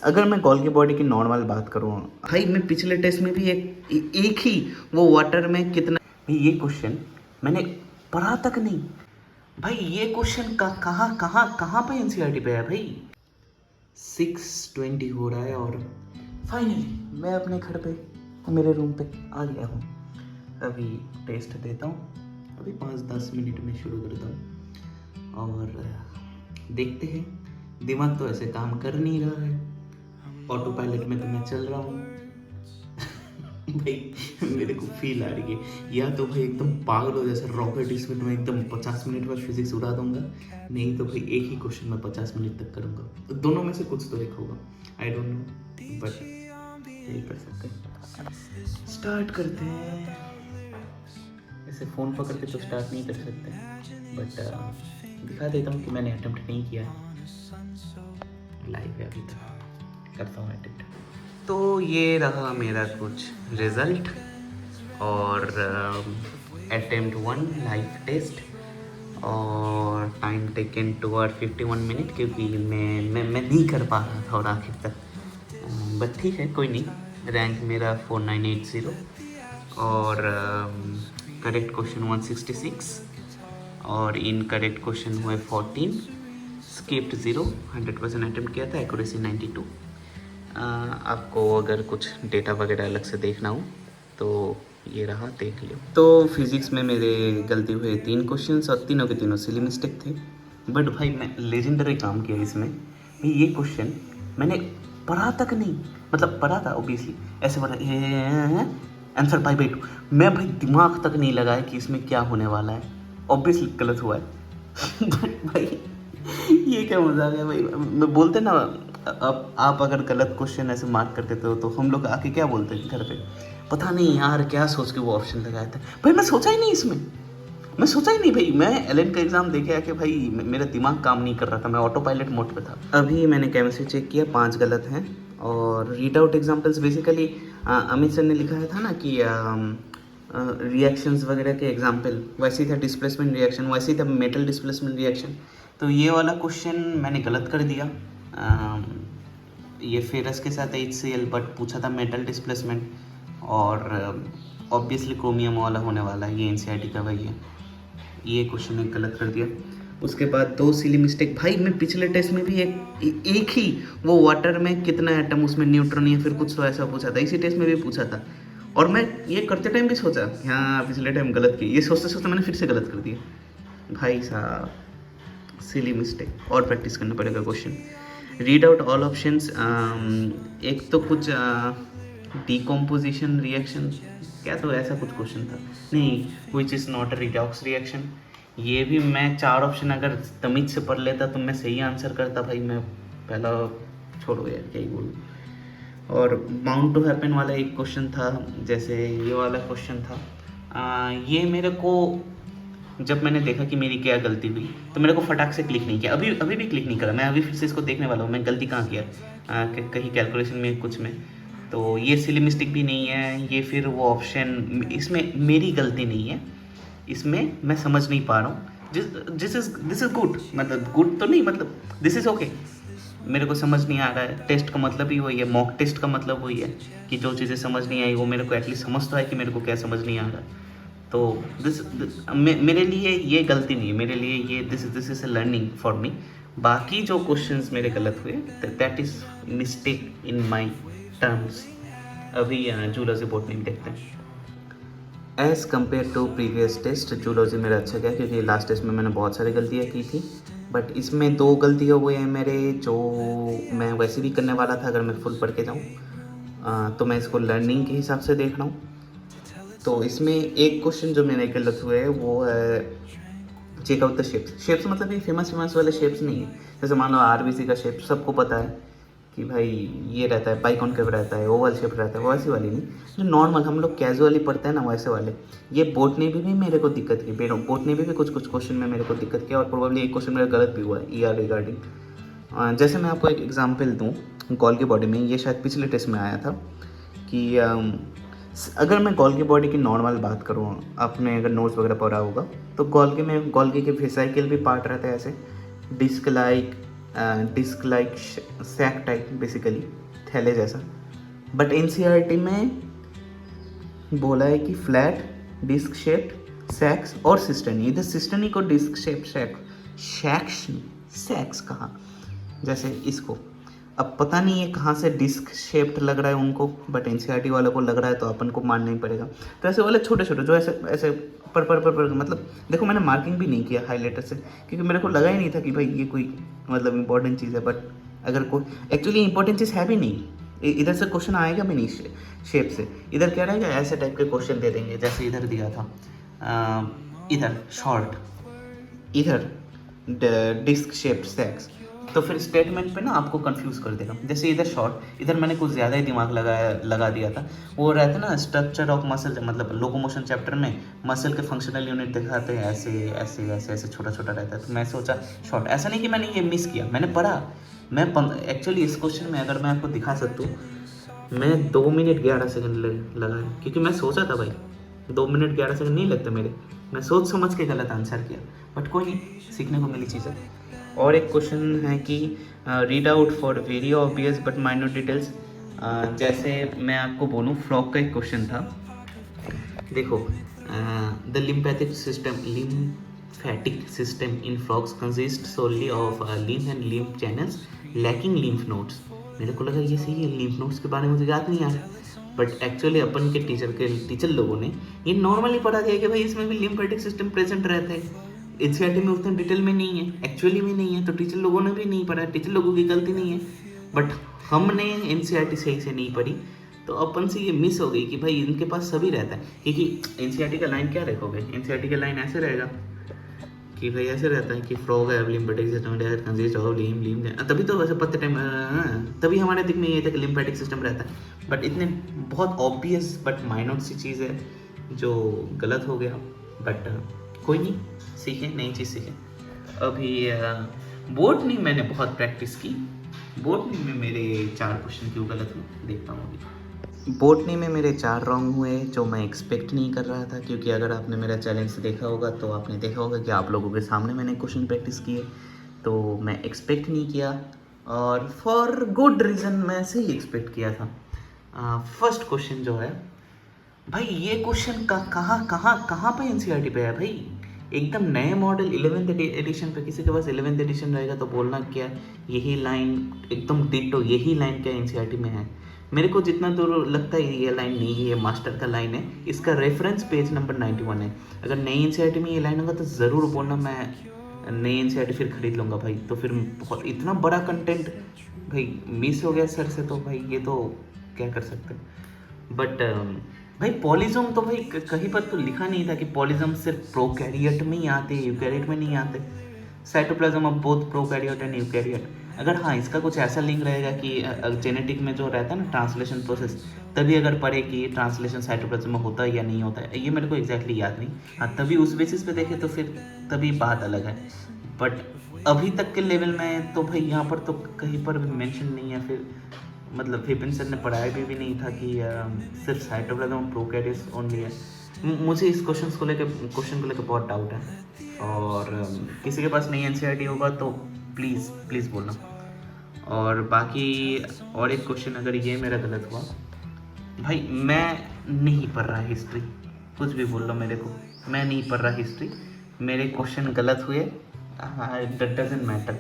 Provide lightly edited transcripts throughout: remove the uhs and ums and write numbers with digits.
अगर मैं Golgi body की नॉर्मल बात करूँ, भाई मैं पिछले टेस्ट में भी एक ही वो वाटर में कितना, भाई ये क्वेश्चन मैंने पढ़ा तक नहीं। भाई ये क्वेश्चन का कहाँ कहाँ कहाँ पे एनसीईआरटी पे है भाई। 6:20 हो रहा है और फाइनली मैं अपने घर पे मेरे रूम पे आ गया हूँ। अभी टेस्ट देता हूँ, अभी 5-10 मिनट में शुरू करता हूँ और देखते हैं। दिमाग तो ऐसे काम कर नहीं रहा है, ऑटो पायलट में तो मैं चल रहा हूँ। भाई मेरे को फील आ रही है या तो भाई एकदम पागल हो जैसे रॉकेट स्पीड में एकदम 50 मिनट में फिजिक्स उड़ा दूंगा, नहीं तो भाई एक ही क्वेश्चन में 50 मिनट तक करूंगा। तो दोनों में से कुछ तो एक होगा, आई डोंट नो, बट यही कर सकते हैं। स्टार्ट करते हैं। ऐसे फ़ोन पकड़ के तो स्टार्ट नहीं कर सकते, बट दिखा देता हूँ कि मैंने अटेम्प्ट नहीं किया है। लाइव है अभी तक, करता हूँ अटेम्प्ट। तो ये रहा मेरा कुछ रिज़ल्ट और अटेम्प्ट 1 लाइव टेस्ट और टाइम टेकन 2 और 51 मिनट, क्योंकि मैं नहीं कर पा रहा था और आखिर तक, बट ठीक है कोई नहीं। रैंक मेरा 4980 और करेक्ट क्वेश्चन 166 और इनकरेक्ट क्वेश्चन हुए 14, स्किप्ड 0, 100% अटेम्प्ट किया था, एक्यूरेसी 92। आपको अगर कुछ डेटा वगैरह अलग से देखना हो तो ये रहा, देख लियो। तो फिज़िक्स में मेरे गलती हुए 3 क्वेश्चंस और तीनों के तीनों सिली मिस्टेक थे, बट भाई मैं लेजेंडरी काम किया इसमें। भाई ये क्वेश्चन मैंने पढ़ा तक नहीं, मतलब पढ़ा था ओबियसली, ऐसे पढ़ा आंसर पाई बाई 2, मैं भाई दिमाग तक नहीं लगाया कि इसमें क्या होने वाला है। ऑब्वियसली गलत हुआ है। भाई ये क्या मजाक है भाई। मैं बोलते ना, अब आप अगर गलत क्वेश्चन ऐसे मार्क कर देते हो तो हम लोग आके क्या बोलते हैं घर पे, पता नहीं यार क्या सोच के वो ऑप्शन लगाया था। भाई मैं सोचा ही नहीं इसमें, मैं सोचा ही नहीं भाई। मैं एलएन का एग्ज़ाम देखे आके भाई मेरा दिमाग काम नहीं कर रहा था, मैं ऑटो पायलट मोड पे था। अभी मैंने केमिस्ट्री चेक किया, 5 गलत हैं और read out examples basically Amit sir ने लिखाया था ना कि रिएक्शंस वगैरह के एग्जाम्पल, वैसे ही था डिस्प्लेसमेंट रिएक्शन, वैसे ही था मेटल डिस्प्लेसमेंट रिएक्शन। तो ये वाला क्वेश्चन मैंने गलत कर दिया। ये फेरस के साथ HCl, बट पूछा था मेटल डिस्प्लेसमेंट और ऑब्वियसली क्रोमियम वाला होने वाला है, ये एनसीईआरटी का वही है। ये क्वेश्चन मैं गलत कर दिया। उसके बाद 2 सिली मिस्टेक। भाई मैं पिछले टेस्ट में भी एक ही वो वाटर में कितना एटम, उसमें न्यूट्रॉन या फिर कुछ तो ऐसा पूछा था, इसी टेस्ट में भी पूछा था और मैं ये करते टाइम भी सोचा हाँ पिछले टाइम गलत की, ये सोचते सोचते मैंने फिर से गलत कर दिया। भाई साहब सिली मिस्टेक, और प्रैक्टिस करना पड़ेगा question. Read out all options, एक तो कुछ डिकम्पोजिशन रिएक्शन क्या तो ऐसा कुछ क्वेश्चन था, नहीं which is not a redox reaction. ये भी मैं 4 ऑप्शन अगर तमीज से पढ़ लेता तो मैं सही आंसर करता। भाई मैं पहला छोड़ो यार क्या ही बोलूँ। और बाउंड टू हैपन वाला एक क्वेश्चन था, जैसे ये वाला क्वेश्चन था, ये मेरे को जब मैंने देखा कि मेरी क्या गलती हुई तो मेरे को फटाक से क्लिक नहीं किया, अभी भी क्लिक नहीं करा। मैं अभी फिर से इसको देखने वाला हूँ मैं गलती कहाँ किया, कहीं कैलकुलेशन में कुछ में। तो ये सिली मिस्टेक भी नहीं है, ये फिर वो ऑप्शन, इसमें मेरी गलती नहीं है, इसमें मैं समझ नहीं पा रहा हूँ। दिस इज़ गुड, मतलब गुड तो नहीं, मतलब दिस इज़ ओके। मेरे को समझ नहीं आ रहा है, टेस्ट का मतलब ही वही है, मॉक टेस्ट का मतलब वही है कि जो चीज़ें समझ नहीं आई वो मेरे को एटलीस्ट समझ तो है कि मेरे को क्या समझ नहीं आ रहा। तो मेरे लिए ये गलती नहीं है, मेरे लिए ये this is a learning for me. बाकी जो क्वेश्चंस मेरे गलत हुए that is mistake in my terms. अभी जूलॉजी बोटनी में देखते हैं। As compare to previous test zoology मेरा अच्छा गया, क्योंकि लास्ट टेस्ट में मैंने बहुत सारी गलतियाँ की थी, बट इसमें 2 गलतियाँ हुए हैं मेरे, जो मैं वैसे भी करने वाला था अगर मैं फुल पढ़ के जाऊँ। तो मैं इसको लर्निंग के हिसाब से देख रहा हूँ। तो इसमें एक क्वेश्चन जो मेरे गलत हुए है वो है चेक आउट द शेप्स मतलब ये फेमस वाले शेप्स नहीं है। जैसे मान लो आरबीसी का शेप सबको पता है कि भाई ये रहता है, बाइकॉनकेव रहता है, ओवल शेप रहता है, वैसी वाली नहीं, जो नॉर्मल हम लोग कैजुअली पढ़ते हैं ना वैसे वाले। ये बोटनी भी मेरे को दिक्कत की, बोटनी भी कुछ क्वेश्चन में मेरे को दिक्कत किया और प्रोबेबली एक क्वेश्चन मेरा गलत भी हुआ है ER रिगार्डिंग। जैसे मैं आपको एक एग्जाम्पल दूँ, गोल्गी बॉडी में, ये शायद पिछले टेस्ट में आया था कि अगर मैं गोल्गी बॉडी की नॉर्मल बात करूँ, आपने अगर नोट्स वगैरह पढ़ा होगा तो गोल्गी के वेसिकल भी पार्ट रहता है ऐसे disc like, disc like sac type, basically थैले जैसा। बट एनसीईआरटी में बोला है कि फ्लैट डिस्क शेप्ड सैक्स और सिस्टनी, इधर सिस्टनी को डिस्क शेप शैक्स सैक्स कहा, जैसे इसको। अब पता नहीं है कहाँ से डिस्क शेप्ड लग रहा है उनको, बट एनसीईआरटी वालों को लग रहा है तो अपन को मानना ही पड़ेगा। तो ऐसे वाले छोटे छोटे जो ऐसे ऐसे पर मतलब देखो, मैंने मार्किंग भी नहीं किया हाईलाइटर से, क्योंकि मेरे को लगा ही नहीं था कि भाई ये कोई मतलब इंपॉर्टेंट चीज़ है। बट अगर कोई एक्चुअली इंपॉर्टेंट चीज़ है भी नहीं, इधर से क्वेश्चन आएगा भी नहीं शेप से। इधर क्या रहेगा, ऐसे टाइप के क्वेश्चन दे देंगे जैसे इधर दिया था, इधर शॉर्ट, इधर डिस्क शेप्ड सैक्स। तो फिर स्टेटमेंट पे ना आपको कंफ्यूज कर देगा। जैसे इधर शॉर्ट, इधर मैंने कुछ ज़्यादा ही दिमाग लगा दिया था। वो रहता ना स्ट्रक्चर ऑफ मसल, मतलब लोकोमोशन चैप्टर में मसल के फंक्शनल यूनिट दिखाते हैं, ऐसे ऐसे ऐसे ऐसे छोटा छोटा रहता है। तो मैं सोचा शॉर्ट, ऐसा नहीं कि मैंने ये मिस किया, मैंने पढ़ा। मैं एक्चुअली इस क्वेश्चन में अगर मैं आपको दिखा सकता हूँ, मैं 2 मिनट 11 सेकंड लगाया, क्योंकि मैं सोचा था भाई 2 मिनट 11 सेकंड नहीं लगते मेरे, मैं सोच समझ के गलत आंसर किया। बट कोई नहीं, सीखने को मिली चीज़ें। और एक क्वेश्चन है कि read out for very obvious but minor details. जैसे मैं आपको बोलूँ, फ्रॉग का एक क्वेश्चन था, देखो, the lymphatic system in frogs consist solely of lymph and lymph channels lacking lymph nodes. मेरे को लगा ये सही है, लिम्फ नोड्स के बारे में मुझे याद नहीं आ रहा, बट एक्चुअली अपन के टीचर लोगों ने ये नॉर्मली पढ़ा दिया कि भाई इसमें भी लिम्फेटिक सिस्टम प्रेजेंट रहता है। एनसीईआरटी में उतना डिटेल में नहीं है, एक्चुअली में नहीं है, तो टीचर लोगों ने भी नहीं पढ़ा, टीचर लोगों की गलती नहीं है। बट हमने एनसीईआरटी सही से नहीं पढ़ी, तो अपन से ये मिस हो गई कि भाई इनके पास सभी रहता है। क्योंकि एनसीईआरटी का लाइन क्या रखोगे, एनसीईआरटी का लाइन ऐसे रहेगा कि भाई ऐसे रहता है कि फ्रॉग है lymphatic system consist of lymph, तभी तो वैसे पत्ते टाइम, तभी हमारे दिख में ये था कि लिम्फेटिक सिस्टम रहता है। बट इतने बहुत ऑब्वियस बट माइनर सी चीज़ है जो गलत हो गया। बट कोई नहीं, सीखे, नई चीज़ सीखे। अभी बोटनी मैंने बहुत प्रैक्टिस की, बोटनी में मेरे 4 क्वेश्चन क्यों गलत हुए देखता हूँ अभी। बोटनी में मेरे 4 रॉन्ग हुए, जो मैं एक्सपेक्ट नहीं कर रहा था, क्योंकि अगर आपने मेरा चैलेंज देखा होगा तो आपने देखा होगा कि आप लोगों के सामने मैंने क्वेश्चन प्रैक्टिस किए, तो मैं एक्सपेक्ट नहीं किया, और फॉर गुड रीज़न मैं सही एक्सपेक्ट किया था। फर्स्ट क्वेश्चन जो है भाई, ये क्वेश्चन कहाँ पे एनसीईआरटी पे है भाई, एकदम नए मॉडल 11th एडिशन पे। किसी के पास 11th एडिशन रहेगा तो बोलना क्या यही लाइन एकदम डिट्टो, यही लाइन क्या एनसीईआरटी में है। मेरे को जितना दूर लगता है ये लाइन नहीं है, ये मास्टर का लाइन है, इसका रेफरेंस पेज नंबर 91 है। अगर नई एनसीईआरटी में ये लाइन होगा तो ज़रूर बोलना, मैं नई एनसीईआरटी फिर खरीद लूँगा भाई। तो फिर बहुत इतना बड़ा कंटेंट भाई मिस हो गया सर से, तो भाई ये तो क्या कर सकते हैं। बट भाई पॉलीजोम तो भाई कहीं पर तो लिखा नहीं था कि पॉलीजोम सिर्फ प्रोकैरियोट में ही आते हैं, यूकैरियोट में नहीं आते। Cytoplasm of both prokaryote and eukaryote. अगर हाँ इसका कुछ ऐसा लिंक रहेगा कि जेनेटिक में जो रहता है ना ट्रांसलेशन प्रोसेस, तभी अगर पढ़े कि ट्रांसलेशन साइटोप्लाज्म में होता है या नहीं होता है, ये मेरे को एग्जैक्टली याद नहीं। हाँ तभी उस बेसिस पे देखे तो फिर तभी बात अलग है। बट अभी तक के लेवल में तो भाई यहाँ पर तो कहीं पर भी मेंशन नहीं है। फिर मतलब विपिन सर ने पढ़ाया भी नहीं था कि सिर्फ साइटोप्लाज्म प्रोकैरियोट्स ओनली है। मुझे इस क्वेश्चन को लेकर बहुत डाउट है। और किसी के पास नई एनसीईआरटी होगा तो प्लीज़ बोलना। और बाकी और एक क्वेश्चन अगर ये मेरा गलत हुआ, भाई मैं नहीं पढ़ रहा हिस्ट्री, कुछ भी बोल लो मेरे को, मैं नहीं पढ़ रहा हिस्ट्री, मेरे क्वेश्चन गलत हुए, दैट डजंट मैटर।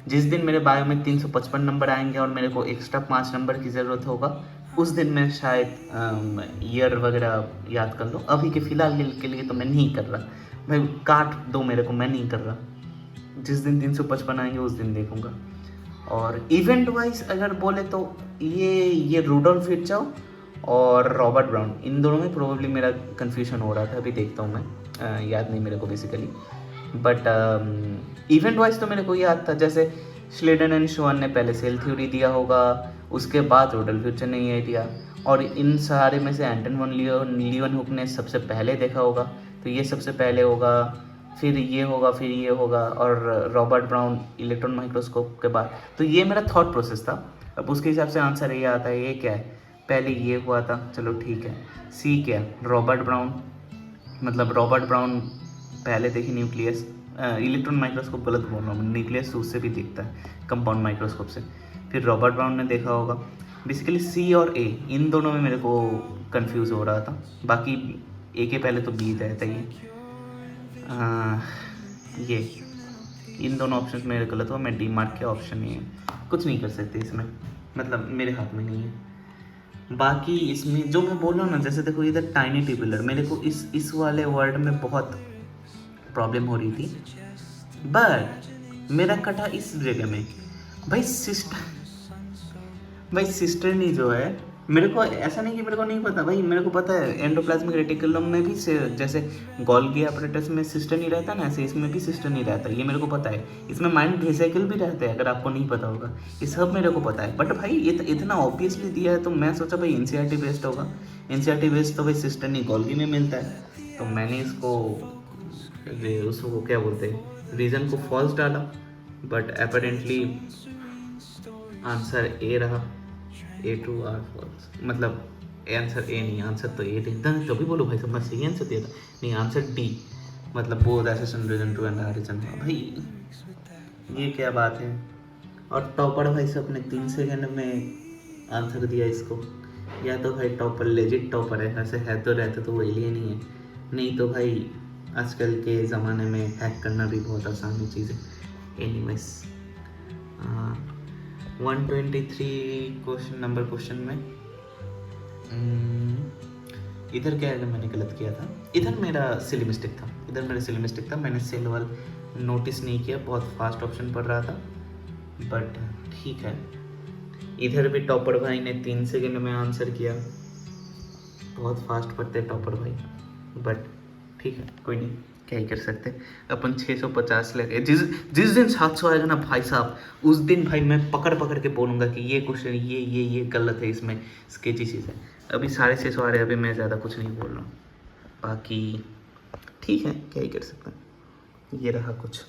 जिस दिन मेरे बायो में 355 नंबर आएंगे और मेरे को एक्स्ट्रा 5 नंबर की ज़रूरत होगा, उस दिन मैं शायद ईयर वगैरह याद कर लो। अभी के फ़िलहाल के लिए तो मैं नहीं कर रहा भाई, काट दो मेरे को, मैं नहीं कर रहा। जिस दिन 355 आएंगे उस दिन देखूंगा। और इवेंट वाइज अगर बोले तो ये रूडोल्फ हिटचाउ और रॉबर्ट ब्राउन, इन दोनों में प्रोबेबली मेरा कन्फ्यूजन हो रहा था, अभी देखता हूँ मैं, याद नहीं मेरे को बेसिकली। बट इवेंट वाइज तो मेरे को याद था, जैसे स्लेडन एंड शोअन ने पहले सेल थ्योरी दिया होगा, उसके बाद रूडोल्फ हिटचाउ ने ये दिया, और इन सारे में से एंटन वन लीवन हुक ने सबसे पहले देखा होगा, तो ये सबसे पहले होगा, फिर ये होगा, फिर ये होगा, और रॉबर्ट ब्राउन इलेक्ट्रॉन माइक्रोस्कोप के बाद। तो ये मेरा थॉट प्रोसेस था। अब उसके हिसाब से आंसर ये आता है, ये क्या है, पहले ये हुआ था, चलो ठीक है। सी क्या, रॉबर्ट ब्राउन, मतलब रॉबर्ट ब्राउन पहले देखी न्यूक्लियस, इलेक्ट्रॉन माइक्रोस्कोप गलत बोल रहा हूँ, न्यूक्लियस उससे भी दिखता है कंपाउंड माइक्रोस्कोप से। फिर रॉबर्ट ब्राउन ने देखा होगा। बेसिकली सी और ए इन दोनों में मेरे को कंफ्यूज हो रहा था, बाकी ए के पहले तो बी रहता ही है। ये इन दोनों ऑप्शन मेरे गलत हुआ, मैं डी मार्क के ऑप्शन नहीं है, कुछ नहीं कर सकते इसमें, मतलब मेरे हाथ में नहीं है। बाकी इसमें जो मैं बोल रहा हूँ ना, जैसे देखो इधर टाइनी ट्यूबुलर, मेरे को इस वाले वर्ड में बहुत प्रॉब्लम हो रही थी, बट मेरा कटा इस जगह में। भाई सिस्टर्नी जो है, मेरे को ऐसा नहीं कि मेरे को नहीं पता, भाई मेरे को पता है एंडोप्लाज्मिक रेटिकुलम में भी जैसे गोल्गी apparatus में सिस्टर्न ही रहता है ना, ऐसे इसमें भी सिस्टर्न ही रहता है, ये मेरे को पता है। इसमें माइंड वेसिकल भी रहते हैं, अगर आपको नहीं पता होगा, ये सब मेरे को पता है। बट भाई ये इतना ऑब्वियसली दिया है, तो मैं सोचा भाई NCERT बेस्ड होगा। NCERT बेस्ड तो भाई सिस्टर्नी गोल्गी में मिलता है, तो मैंने उसको क्या बोलते हैं, रीज़न को फॉल्स डाला, बट अपेरेंटली आंसर ए रहा। ए ट्रू आर फॉल्स, मतलब आंसर ए नहीं, आंसर तो ए था, तभी बोलो भाई सबने सही आंसर दिया था। नहीं, आंसर डी, मतलब both assertion reason to and reason. भाई ये क्या बात है। और टॉपर भाई सब ने 3 सेकंड में आंसर दिया इसको, या तो भाई टॉपर लेजिट टॉपर है, वैसे है तो रहते तो वो एलियन ही है, नहीं तो भाई आजकल के ज़माने में हैक करना भी बहुत आसान चीज़ है। एनीवेज 123 क्वेश्चन में इधर क्या है, मैंने गलत किया था, इधर मेरा सिली मिस्टेक था, मैंने सेल वाल नोटिस नहीं किया, बहुत फास्ट ऑप्शन पढ़ रहा था, बट ठीक है। इधर भी टॉपर भाई ने 3 सेकंड में आंसर किया, बहुत फास्ट पढ़ते टॉपर भाई, बट ठीक है, कोई नहीं, क्या ही कर सकते। अपन 650 लेके जिस दिन 700 आएगा ना भाई साहब, उस दिन भाई मैं पकड़ के बोलूँगा कि ये क्वेश्चन ये गलत है, इसमें स्केची चीज़ है। अभी 650 आ रहे हैं, अभी मैं ज़्यादा कुछ नहीं बोल रहा हूँ, बाकी ठीक है, क्या ही कर सकते हैं। ये रहा कुछ।